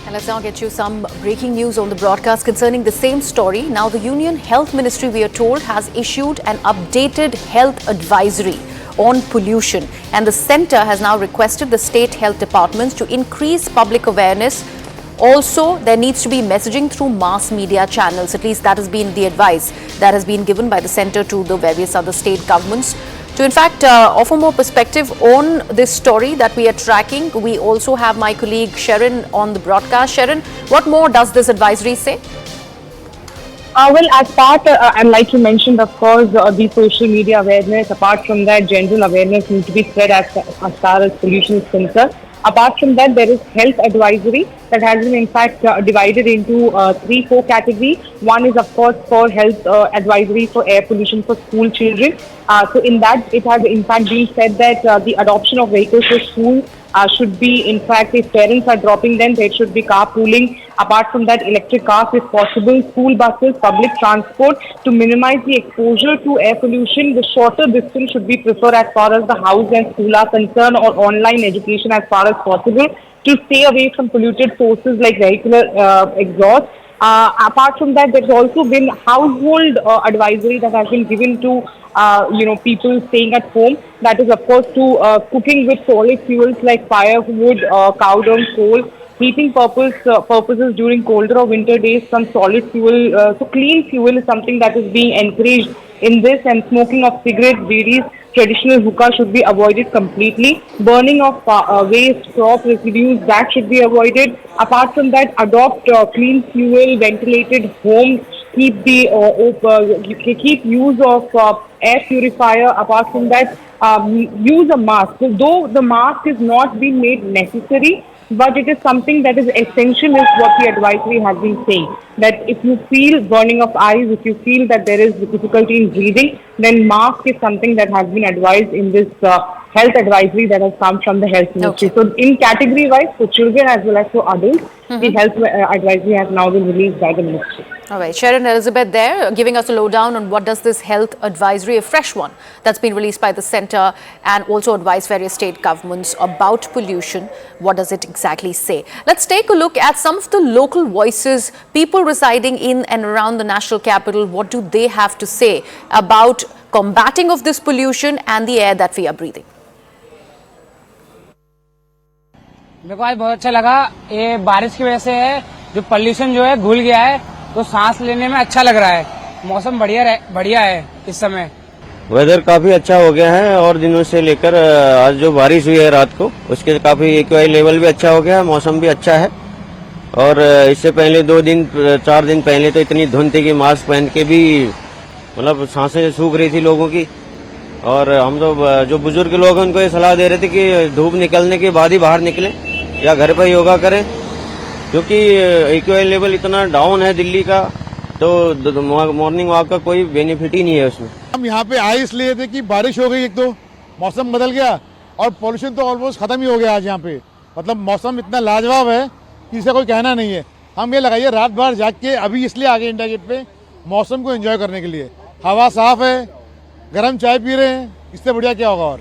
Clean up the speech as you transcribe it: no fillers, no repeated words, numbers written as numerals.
And let's now get you some breaking news on the broadcast concerning the same story. Now, the Union Health Ministry, we are told, has issued an updated health advisory on pollution. And the centre has now requested the state health departments to increase public awareness. Also, there needs to be messaging through mass media channels. At least that has been the advice that has been given by the centre to the various other state governments. To in fact offer more perspective on this story that we are tracking, we also have my colleague Sharon on the broadcast. Sharon, what more does this advisory say? Well, as part, and like you mentioned, of course, the social media awareness, apart from that, general awareness needs to be spread as far as pollution is concerned. Apart from that, there is health advisory that has been in fact divided into 3-4 categories. One is of course for health advisory for air pollution for school children. So in that, it has in fact been said that the adoption of vehicles for school should be, in fact, if parents are dropping them, there should be carpooling. Apart from that, electric cars if possible, school buses, public transport. To minimize the exposure to air pollution, the shorter distance should be preferred as far as the house and school are concerned, or online education as far as possible, to stay away from polluted sources like vehicular exhaust. Apart from that, there's also been household advisory that has been given to people staying at home. That is, of course, to cooking with solid fuels like firewood, cow dung, coal. Heating purposes during colder or winter days, some solid fuel. So clean fuel is something that is being encouraged in this, and smoking of cigarettes, bidis, traditional hookah should be avoided completely. Burning of waste, crop residues, that should be avoided. Apart from that, adopt clean fuel, ventilated homes. Keep the keep use of air purifier. Apart from that, use a mask. So though the mask is not being made necessary, but it is something that is essential, is what the advisory has been saying. That if you feel burning of eyes, if you feel that there is difficulty in breathing, then mask is something that has been advised in this health advisory that has come from the health ministry. Okay. So in category wise, for children as well as for adults, the health advisory has now been released by the ministry. All right, Sharon Elizabeth there giving us a lowdown on what does this health advisory, a fresh one that's been released by the centre, and also advise various state governments about pollution. What does it exactly say? Let's take a look at some of the local voices, people residing in and around the national capital. What do they have to say about combating of this pollution and the air that we are breathing? मेरे को आज बहुत अच्छा लगा। ये बारिश की वजह से है, जो पोल्यूशन जो है घुल गया है, तो सांस लेने में अच्छा लग रहा है। मौसम बढ़िया है इस समय। वेदर काफी अच्छा हो गया है, और दिनों से लेकर आज जो बारिश हुई है रात को, उसके काफी एक्यूआई लेवल भी अच्छा हो गया है, मौसम भी अच्छा है। और इससे पहले 2-4 दिन पहले तो इतनी धुंध थी कि मास्क पहन के भी मतलब सांसें सूख रही थी लोगों की। और हम तो जो बुजुर्ग लोग हैं उनको ये सलाह दे रहे थे कि धूप निकलने के बाद ही बाहर निकलें या घर पर योगा करें, क्योंकि एक्यूआई लेवल इतना डाउन है दिल्ली का, तो मॉर्निंग वॉक का कोई बेनिफिट ही नहीं है उसमें। हम यहाँ पे आए इसलिए थे कि बारिश हो गई, एक तो मौसम बदल गया और पोल्यूशन तो ऑलमोस्ट खत्म ही हो गया आज यहाँ पे। मतलब मौसम इतना लाजवाब है कि इसे कोई कहना नहीं है। हम ये लगाइए रात भर जाग के अभी इसलिए आ गए इंडिया गेट पे मौसम को एंजॉय करने के लिए। हवा साफ है, गर्म चाय पी रहे हैं, इससे बढ़िया क्या होगा और।